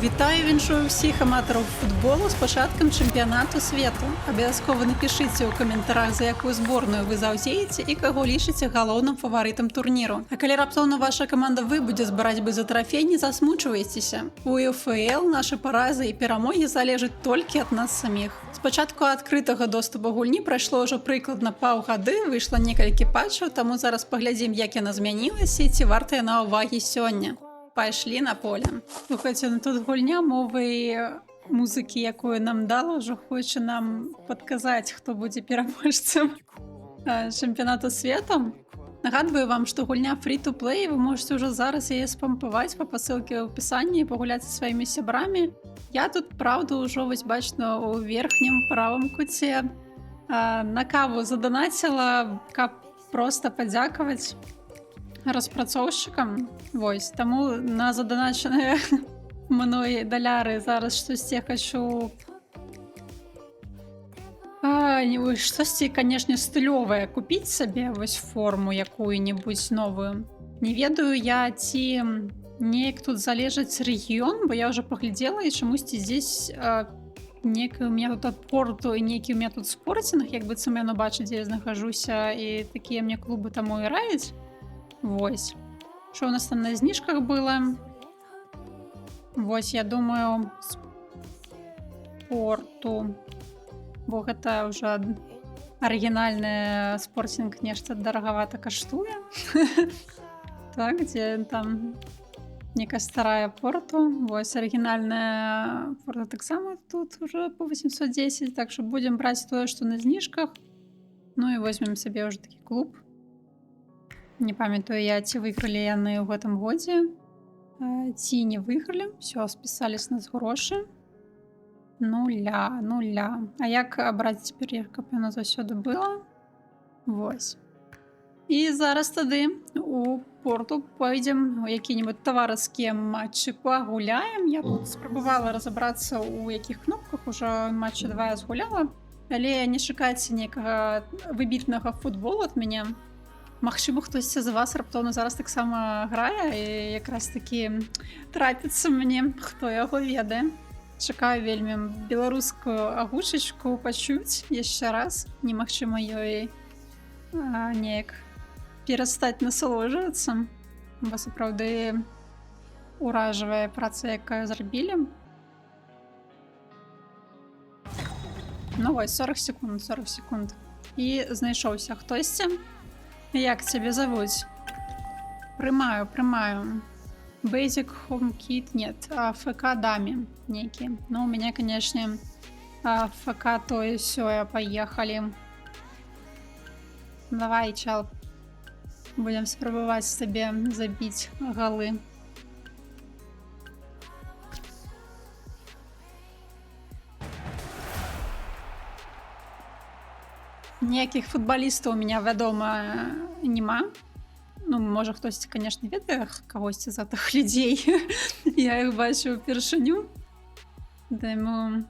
Вітаю, віншую всіх аматорів футболу з початком чемпіонату світу. Обов'язково напишіть у коментарях, за яку зборну ви заўзееце і кого лічыце галоўным фаварытам турніру. А калі раптоўна ваша каманда будзе збираць бы за трофей, не засмучвайцеся. У УФЛ наши паразы і перамогі залежаць толькі ад нас саміх. З пачатку адкрытага доступу гульні прайшло ўжо прыкладна паўгады, выйшла некалькі патчаў, таму зараз паглядзім, як яна змянілася і ці варта яна ўвагі сёння. Пайшлі на поле. Слухайце, ну тут гульня мовай музыкі, якую нам дала, ўжо хоча нам падказаць, хто будзе пераможцам чэмпіянату свету. Нагадваю вам, што гульня free-to-play, вы можете ўжо зараз яе спампаваць па пасылке ў апісанні і пагуляць са сваімі сябрамі. Я тут, правда, ўжо вось бачна ў верхнім правым куце на каву заданаціла, каб проста падзякаваць распрацоўшчыкам. Вось, таму на заданачаныя мной даляры зараз штосьці хочу штосьці, канешне, стылёвае купіць сабе, вось форму якую-небудзь новую. Не ведаю я, ці неяк тут залежыць рэгіён, бо я ўжо паглядзела і чамусьці здесь некі у меня тут ад порту і некі у меня тут спорцінг, як быццам яно бачыць, дзе я знахажуся, і такія мне клубы таму і раяць. Вось. Що у нас там на знижках было? Вось, я думаю, спорту. Бо гэта ўжо арыгінальны спортинг, нешта дарагавата каштуе. Так, дзе там некая старая порту. Вось, арыгінальная порта таксама тут уже по 810, так што будем браць тое, што на знижках. Ну і возьмем сабе ўжо такі клуб. Не памятаю я, ці выйгралі яны ў гэтым годзе, ці не выйгралі. Все, спісалі з нас грошы. Нуля. А як браць цяпер, каб яно заўсёды было? Вось. І зараз тады у порту пойдзем у які-небудзь таварыскія матчы пагуляем. Я тут спрабавала разабрацца, у якіх кнопках, ужо матчы 2 я згуляла. Але не чакайце некага выбітнага футболу ад мяне. Магчыма, хтосьці з вас раптоўна зараз таксама грае, і якраз такі трапіцца мне, хто яго ведае. Чакаю вельмі беларускую агучачку пачуць яшчэ раз. Немагчыма ёй неяк перастаць насалоджвацца, бо сапраўды уражвае праца, якая зрабілі. Ну вось, 40 секунд. І знайшоўся хтосьці. Як цябе завуць? Прымаю. Basic Home Kit, нет, ФК Дамі нейкі. Ну, у меня, конечно, ФК тое сёе, поехали. Давай, чал. Будем спрабаваць сабе забіць галы. Ніякіх футболістаў у меня, вядома, нема. Ну, можа, хтосьці, конечно, ведае кагосьці з гэтых людзей. Я іх бачу ўпершыню. Таму...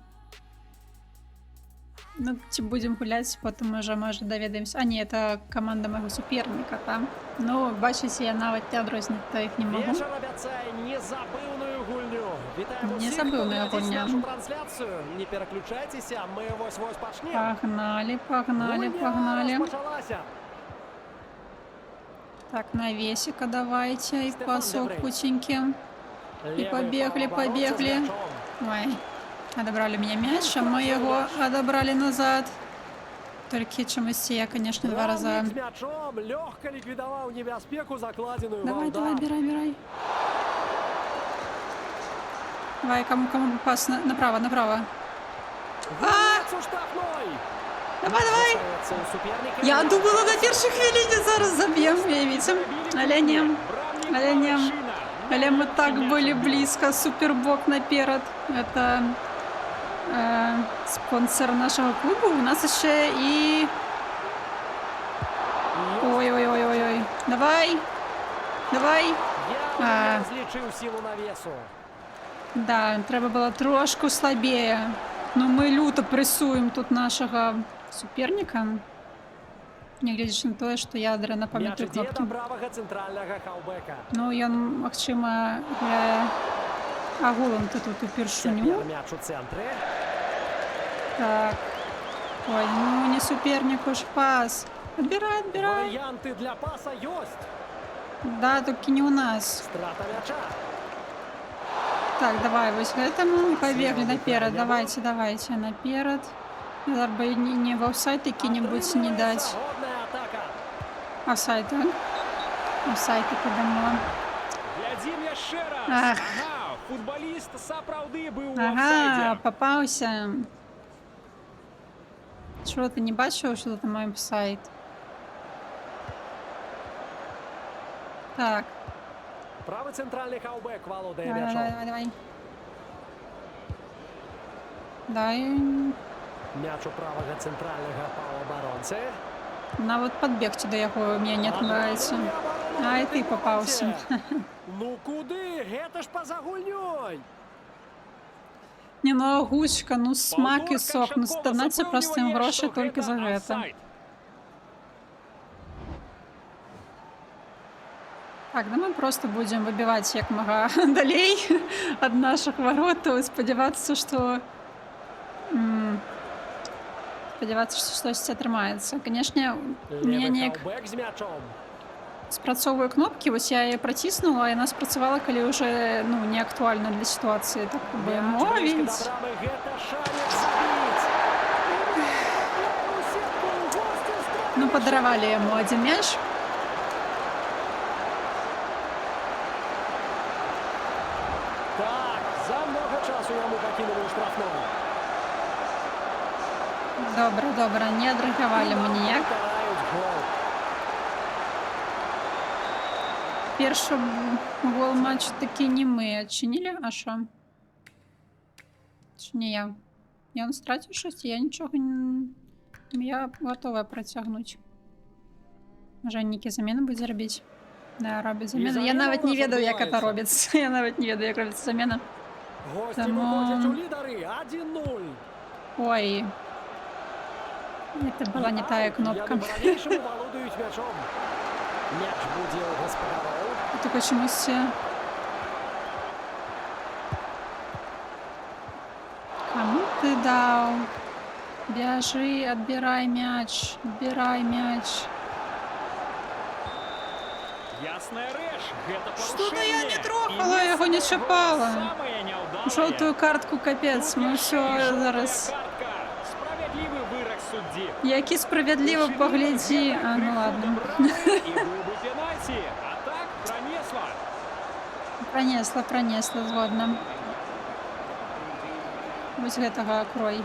Ну, ці будзем гуляць, потым уже, можа, даведаемся. А, не, это команда майго суперніка, там. Ну, бачыце, я нават не адрозніць то іх не магу. Незабыўная гульня. Не пераключайцеся, мы вось-вось пачнем. Пагнали. Так, навесика давайте, и пасок худенький. И побегли. Ой, отобрали меня мяч, а мы его отобрали назад. Только чомусь я, конечно, 2 раза. Давай, бирай. Давай, кому пас направо. Давай. Я думала, на першій хвилині зараз заб'ємо, уявіть. Але мы так были близко. Супербок наперед. Это спонсор нашего клуба. У нас еще и... Ой. Давай. Да, треба было трошку слабее. Но мы люто прессуем тут нашего суперніка, не глядзячы на тое, што я дрэнна памятаю кнопкі. Ну, ён, магчыма, гуляе А голом ти тут упершуню. Тепер м'яч у центрі. Так. Ой, ну не сопернику ж пас. Отбирай, отбирай. Варіанти для паса ёсць. Да, только не у нас. Страта м'яча. Так, давай вось гэтаму. Побегли Слева наперед. выправляем. Давайте, давайте наперед. Я бы не в офсайд какие-нибудь не дать. Годная атака. Офсайд, так? Офсайд таки дамо. Глядзім яшчэ раз. Ах. Ага, футболіст сапраўды быў у Ага, офсайдзе. попался. Что, ты не бачил, что это мой офсайд? Так, Правий центральний хавбек володає давай, м'ячом. давай, давай. Дай. М'яч у правого центрального паўабаронцы. На вот подбегче до яго мне не нравится. А, и ты попался. Ну куды? Гэта ж па-за гульнёй. Не, ну агучка, ну смак і Паўтор сок. Ну канчаткова становіцца просто ім запэўнівае, гроші што толькі за гэта. офсайд. Так, да мы просто будем выбивать як мага далей ад наших ворот, спадзявацца, што спадзявацца, што штосьці атрымаецца. Канешне, у меня Левый неяк хавбек з м'ячом. спрацоўваю кнопкі, вось я яе праціснула, яна спрацавала, калі ўжо ну не актуальна для сітуацыі, так бы М'яч блізка мовіць. да брамы. Гэта шанец забіць. У сетку госці страты. Ну падаравалі яму адзін мяч. Так, замнога часу яму пакінулі ў штрафную. Добра, добра, не адрэагавалі мы ніяк. Караюць гол. Першы гол матчу такі не мы адчынілі, а що? Чи не я? Ён страціў щось, я нічога не... Я готова працягнуць. Можа, нейкі замены будзе рабіць? Да, робіць замену. Я замена нават у не нас ведаю, як это адбываецца. робіцца. Я нават не ведаю, як робіцца замена. Госці Таму- выходзяць у лідары. 1-0. Ой. Это была не тая кнопка. Яны по-ранейшаму валодаюць мячом. Мяч будзе ў гаспадароў. Только чомусь... Кому ты дал? Бяжи, отбирай мяч. Отбирай мяч. Ясная рэч, гэта Што-то парушэнне. я не трогала, І яго не месца чапала. гол самае няўдалае. Жовтую картку капец. Тут Мы яшчэ все і жоўтая зараз... картка. Справядлівы вырак суддзі. Які справедливо погляди. А, ну ладно. І быў бы пенальці. А так пронесла. Пронесла, пронесла, згодна. Вось гэтага крой.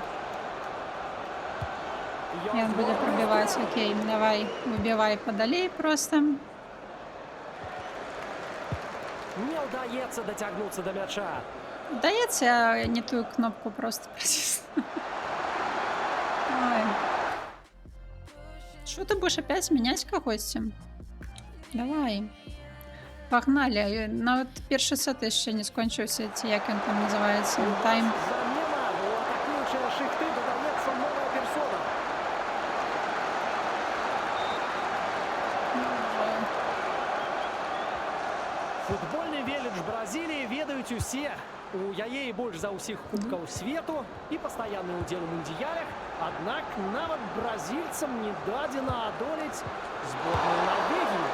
Ён будзе пробивать. Окей, давай, выбивай подалей просто. Не ўдаецца дацягнуцца да мяча. Даецца, я не тую кнопку просто праціснула. Ой. Что ты будешь опять менять кагосьці? Давай. Погнали. Нават першы сет яшчэ не скончыўся, ці як ён там называецца. Тайм. Замена. У атакуючай шыхты дадаецца новая персона. Футбольны велідж Бразіліі ведаюць усе. У яе і больш за ўсіх кубкаў свету і пастаянны ўдзел у мундыялях. Аднак нават бразільцам не дадзена адолець зборную Норвегіі.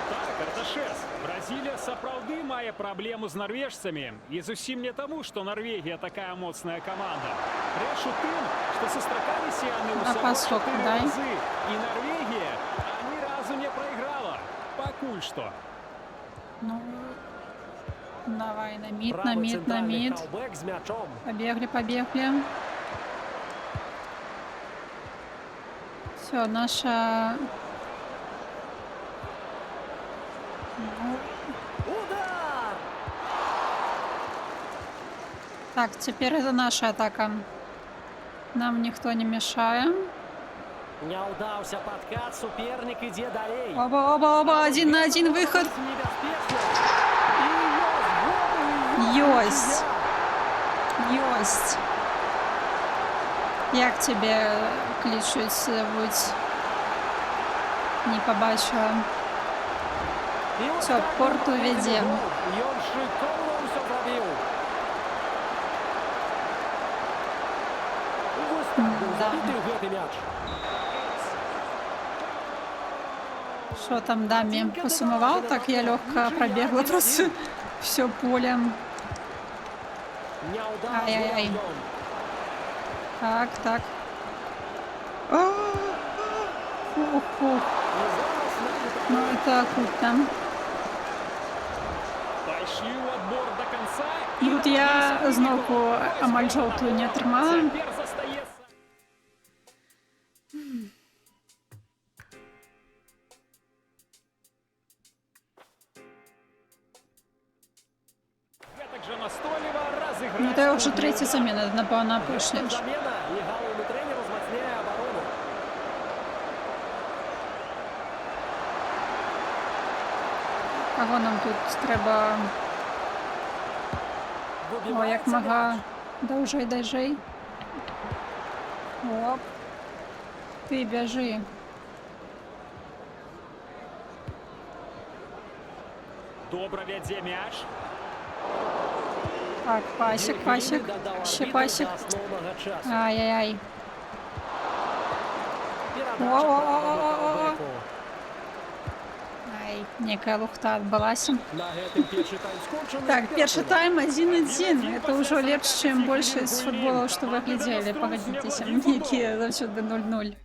Так, Арташес, Бразілія сапраўды мае праблему з нарвежцамі. І зусім не таму, што Норвегія такая моцная каманда. Рэч у тым, што сустракаліся яны А ўсяго пасок 4 дай. разы. І Норвегія ані разу не прайграла. Пакуль што. Ну, давай, на мид, на Правы мид, на цэнтральны мид. хаўбэк з мячом. Побегли, побегли. Все, наша... Удар! Так, теперь это наша атака. Нам никто не мешает. Не ўдаўся падкат, супернік ідзе далей. Оба, оба, оба, один на один выход. Ёсть. Ёсть. Як тебе кличуть, будь не побачила. Всё, Всё, Порту вядзем. Ён шыкоўна ўсё зрабіў. забіты ў гэты мяч. Что там, Дами, посумовал? Так я легко пробегла просто все поле. Няўдалы Ай-яй-яй. прыём. Так, так. Фух, фух. І зараз на Ну, это крупно. Пайшлі ў адбор до конца. І от я знову амаль жовтую не атрымала. Цяпер застаецца. Гэтак жа настойліва разыграць. Ну, это уже третья замена, напевно, апошняя. замена, і галоўны трэнер узмацняе абарону. Кого нам тут треба? О, як Выбіваецца мага. мяч. Даўжэй, дайжэй. Оп. Ты бяжы. Добра вядзе мяч. Так, пасек, пасек. Дадаў Ще арбітр пасек. да асноўнага часу. Ай-яй-яй. Перадача О-о-о-о-о-о. правому хаўбеку. Ай, некая лухта адбылася. На гэтым першы тайм скончаны. Так, першы тайм 1-1. 1-1. Это ўжо лепш, чым больше з футболаў, што вы глядзелі. Пагадзіцеся, якія заўсёды 0-0.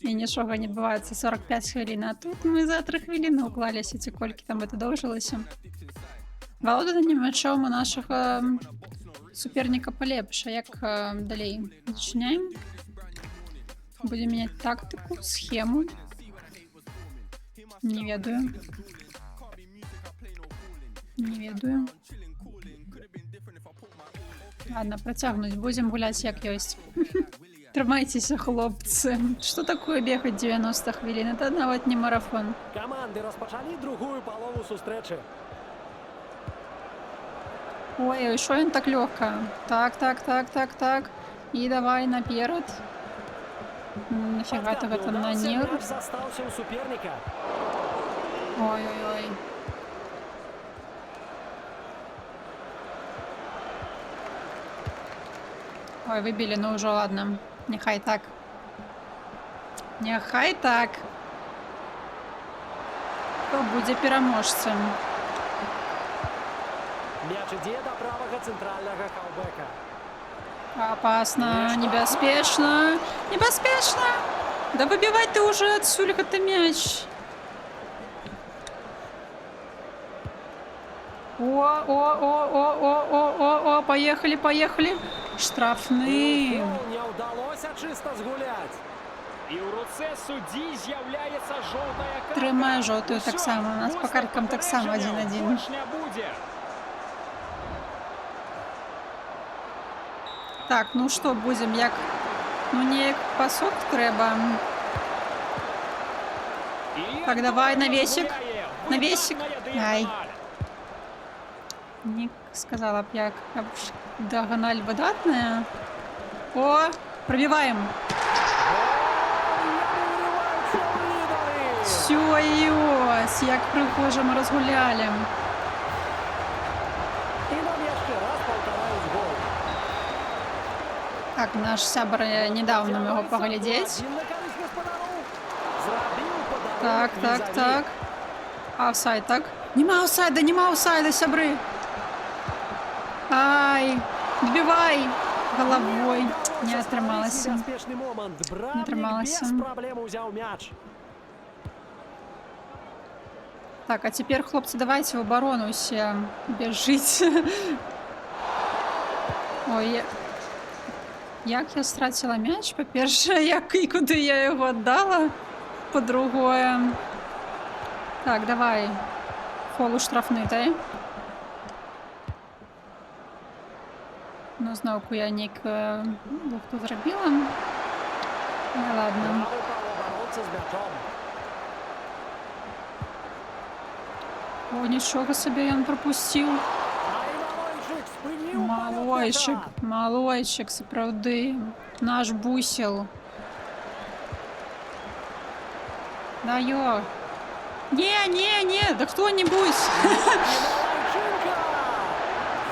І нічога не адбываецца 45 хвілін. А тут мы за 3 хвіліны уклаліся, ці колькі там это доўжылася. Валоданне мячом у нашага суперніка палепш. А як далей? Зачыняем. Будем мяняць тактыку, схему. Не ведаю. Не ведаю. Ладно, працягнуць. Будем гуляць як ёсць. Трымайцеся, хлопцы. Что такое бегать 90 хвілін? Это нават не марафон. Каманды распачалі другую палову сустрэчы. Ой, що він так легко? Так, так, так, так, так. І давай наперед. Нафіга тебе там на Падкат нір? мяч застаўся ў суперніка. Ой-ой-ой. Ой, выбили, ну уже ладно. Нехай так. Нехай так. Хто будзе пераможцем? Мяч ідзе да правага цэнтральнага хаўбека. Опасно, небяспечна. Небяспечна! Да выбивай ты уже отсюль гэты мяч. О, поехали, поехали. Штрафны. Гол не ўдалося чыста згуляць. І ў руцэ суддзі з'яўляецца жоўтая картка. Трымай жоўтую Усё, таксама. У нас па вострых карткам таксама папярэджанняў 1-1. больш не будзе. Так, ну что будем, як... Ну неяк пасок трэба. І Так, давай, Антон навесик. гуляе. Навесик. Выдатная Ай. дыяганаль. Не сказала б як. Дыаганаль выдатная. О, пробиваем. Вырываюцца ў лідары. Все, ёсь, як прыгожа мы разгулялі. І нам яшчэ раз паўтараюць гол. Так, наш сябр недавно нам яго паглядзець. Адзін на карысць гаспадароў. Зрабіў падарунак Так, так, візаві. так. Офсайд, так? Нема офсайда, сябры. Ай, добивай головой. Не атрымалася. Небяспечны момант. Брамнік атрымалася. без праблем узяў мяч. Так, а теперь, хлопцы, давайте в оборону все бежите. Ой, як я стратила мяч, по-перше, як і куди я його віддала, по-другое. Так, давай. Фол штрафний, дай. Ну, знову я ніяк лухту зробила. Ну, ладно. Правы паўабаронца з мячом. О, нічого собі ён пропустив. А і Малойчык спыніў Малойчик, палёт мяча. малойчик, сапраўды. Наш бусел. Да ё. Не, да кто-нибудь. І Малойчынка!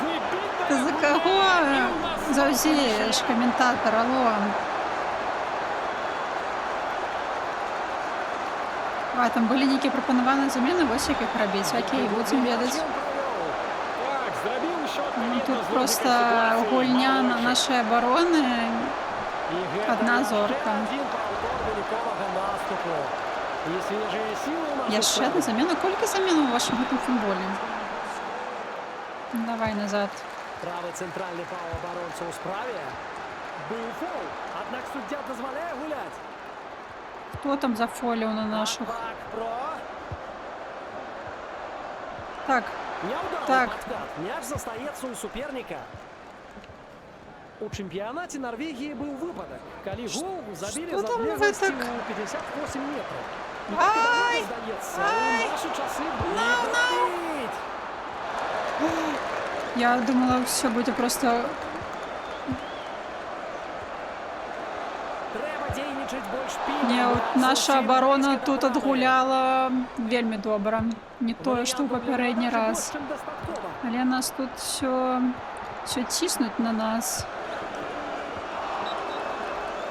Выбітая Ты за гуляе. кого І ў нас заузеешь, комментатор, алло? А, там былі нейкія прапанаваныя замены, вось як іх рабіць. Окей, будзем ведаць. Чем провел? Так, зрабіў еще Ну, тут просто гульня на нашай абароны. И гэта Одна яшчэ зорка. адзін паўтор вялікавага наступу. І свежыя сілы ў нашай Яшчэ одна справе. замена. Колькі замен у вашым гэтым футболе? Давай назад. Правы цэнтральны паўабаронца ў справе. Быў фол, аднак суддзя дазваляе гуляць. Хто там зафоліў на нашых? Атак про. Так, Няўдалы Так. падкат. Мяч застаецца ў суперніка. У чэмпіянаце Нарвегіі быў выпадак, калі гол забілі Што з там адлегласці гэтак? ў 58 метраў. І Ай! так і давно, здаецца, Ай! у нашы часы б не Нау, нау! прабіць. я думала, все будзе просто... Трэба дзейнічаць больш пільна. Не, от Мяч наша зусім абарона блізка тут да брamy. адгуляла вельмі добра. Не тое, што ў Варыянтаў для папярэдні перадачы раз. больш, чым дастаткова. Але нас тут все ціснуць на нас.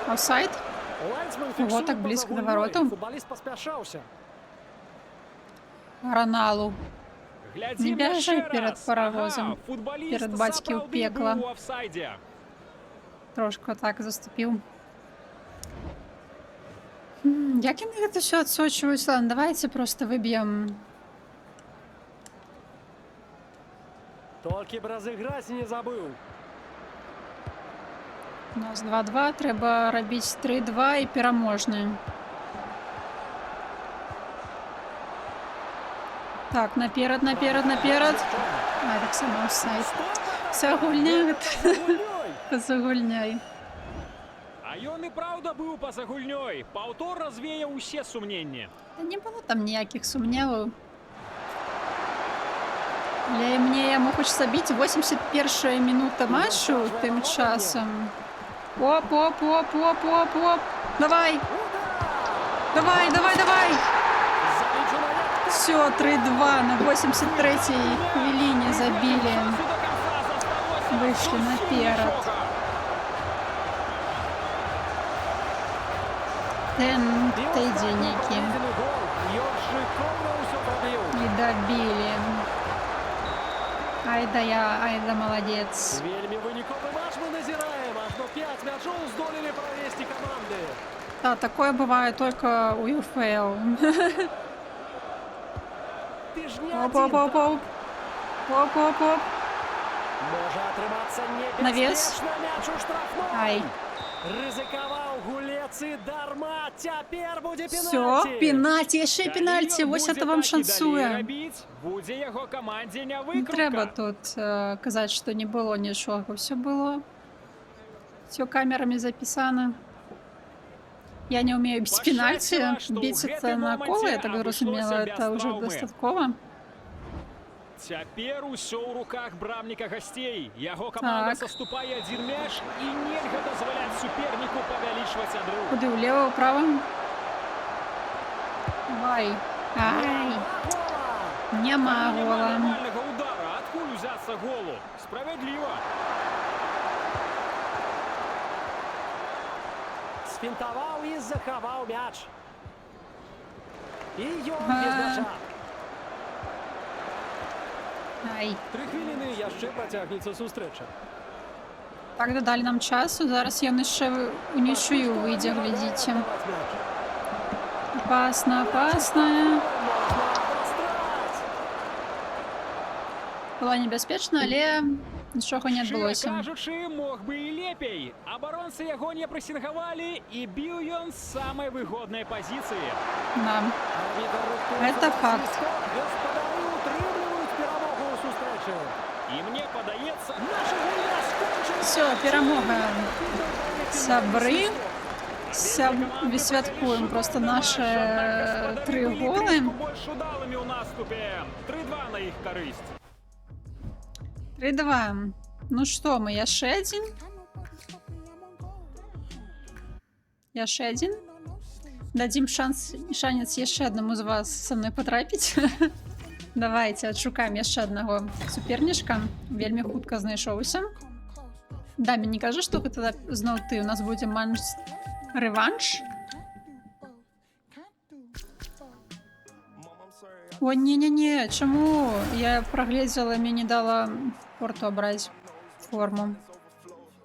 Офсайд? Лайнсмен Ого, фіксуе так па-за блізка да гульнёй. варотаў. Футбаліст паспяшаўся. Раналу. Глядзім Не бяжы яшчэ перад раз. паравозам, Ага, футбаліст перад бацькі ў сапраўды пекла. быў у офсайдзе. Трошку так заступіў. Як яны гэта все адсочваюць? Ладно, давайте просто выб'ем. Толькі б разыграць не забыў. У нас 2-2, трэба рабіць 3-2 і пераможны. Так, наперад. А, так сама офсайд. Вся гульня гэта Гульнёй. па-за гульняй. А ён і праўда быў па-за гульнёй. Паўтор развеяў усе сумненні. Та не было там ніякіх сумневаў. Але мне яму хочется біць 81 минута матчу тым часам. Оп. Давай. Залічана як Все, 3-2 на 83-й хвилине забили. Вышли наперед. Тедді некі. Відділи гол. Ён шикарно ўсё пробіў. И добили. Айда молодец. Вельмі выніковы матч мы назіраем. Ажно 5 мячоў здолелі правесці каманды. Да, такое бывает только у ЮФЛ. Ты ж не Оп. Можа атрымацца Навес. небяспечна мяч у штрафной. Ай. Рызыкаваў гулец і дарма. Цяпер будзе Все, пенальці. пенальти, яшчэ Калі пенальти, ён вось будзе это вам так і далей шансуе. рабіць, будзе яго камандзе не Не выкрутка. трэба тут казаць, што не было нічога. Все было. Все камерамі запісана. Я не умею бить пенальти. Пашчасціла, што ў Бить это гэтым на моманце коло, я так абышлося зразумела, без это уже траўмы. дастаткова. Цяпер усё ў руках брамніка гасцей. Яго каманда Так. саступае адзін мяч і нельга дазваляць суперніку павялічваць адрыў. Куды, ўлева, ўправа? Давай. Ай, Гола. няма Няма гола. нармальнага удара. Адкуль узяцца голу? Справядліва. Сфінтаваў і захаваў мяч. І ён А. без мяча. Ай. 3 хвіліны яшчэ працягнецца сустрэча. Так дадалі нам часу. Зараз ён яшчэ у нічую выйдзе, глядзіце. Опасно. Можна абрастраць. Было небяспечна, але нічога не Шчыра адбылося. кажучы, мог бы і лепей. Абаронцы яго не прэсінгавалі і біў ён з самай выгоднай пазіцыі. Да. Арбітр рыхтуецца Это да факт. свістка. Гаспадары утрымліваюць перамогу ў сустрэчы. І мне падаецца, Наша гульня скончылася. Все, перамога. Сябры. Святкуем просто наши 3 голы. Больш удалымі ў наступе. 3-2 на іх карысць. 3-2. Ну что, мы яшчэ адзін? Яшчэ адзін? Дадзім шанец яшчэ аднаму з вас са мной патрапіць. Давайте адшукаем яшчэ аднаго супернічка. Вельмі хутка знайшоўся. Дамі, не кажы, што гэта зноў ты. У нас будзе рэванш. О, не-не-не, чаму? Я прагледзела, мне не дала порту абраць форму.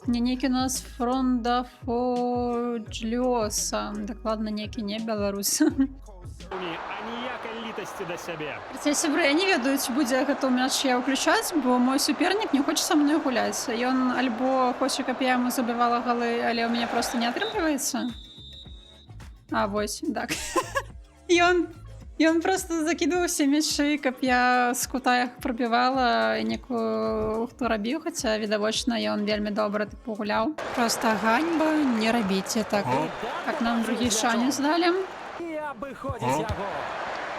Не некі у нас фрондафоджлёса. Дакладна некі не беларус. А ніякай літасці да сябе. Хаця, сябры, я не ведаю, ці будзе гэты мяч я ўключаць, бо мой супернік не хоча са мной гуляць. Ён альбо хоча, каб я яму забівала галы, але ў мяне проста не атрымліваецца. А, вось, так. Ён просто закидываў усе мячы, каб я з кута іх прабівала і некую хто рабіў, хаця відавочна ён вельмі добра тыпу гуляў. Просто ганьба, не рабіце так. Так нам другі шанец далі. І абыходзіць яго.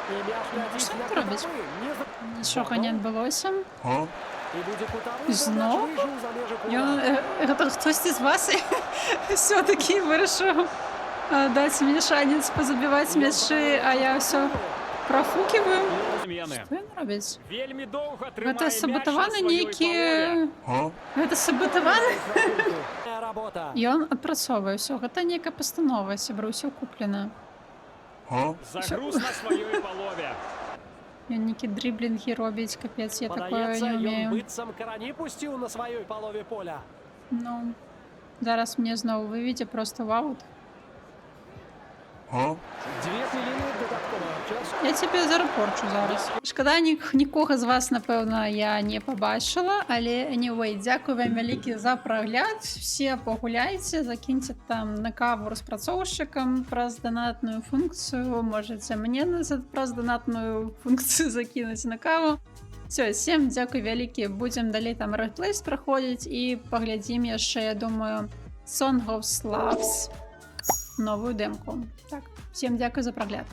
І мяч ляціць Што на тут робіць? кутавы. Нічога не адбылося. І будзе кутавы, Зноў? мяч выйшаў за межы поля. Гэта хтосьці з вас все-таки вырашыў даць мне шанец пазабіваць мячы, а я ўсё профукиваю. Змены. Што ён робіць? Вельмі доўга трымае Гэта мяч саботаваны на сваёй нейкі... палове. Гэта саботаваны? Работа. Ён адпрацоўвае ўсё. Гэта нейкая пастанова, сябры, ўсё куплена. Загруз на сваёй палове. Ён нейкі дрыблінгі робіць, капец, я такое Падаецца, не ён умею. быццам карані пусціў на сваёй палове поля. Ну, зараз мне зноў выведзе просто в аут. 2 хвіліни додаткового часу. Я цябе зарапорчу зараз. Шкада, нікога з вас, напэўна, я не пабачыла, але anyway, дзякую вам вялікі за прагляд. Все пагуляйце, закіньце там на каву распрацоўшчыкам праз данатную функцыю. Можаце мне праз данатную функцыю закінуць на каву. Все, всем дзякуй вялікі. Будзем далей там рэплейс праходзіць і паглядзім яшчэ, я думаю, Song of Slaves. Новую демку. Так, всем дзякуй за прагляд.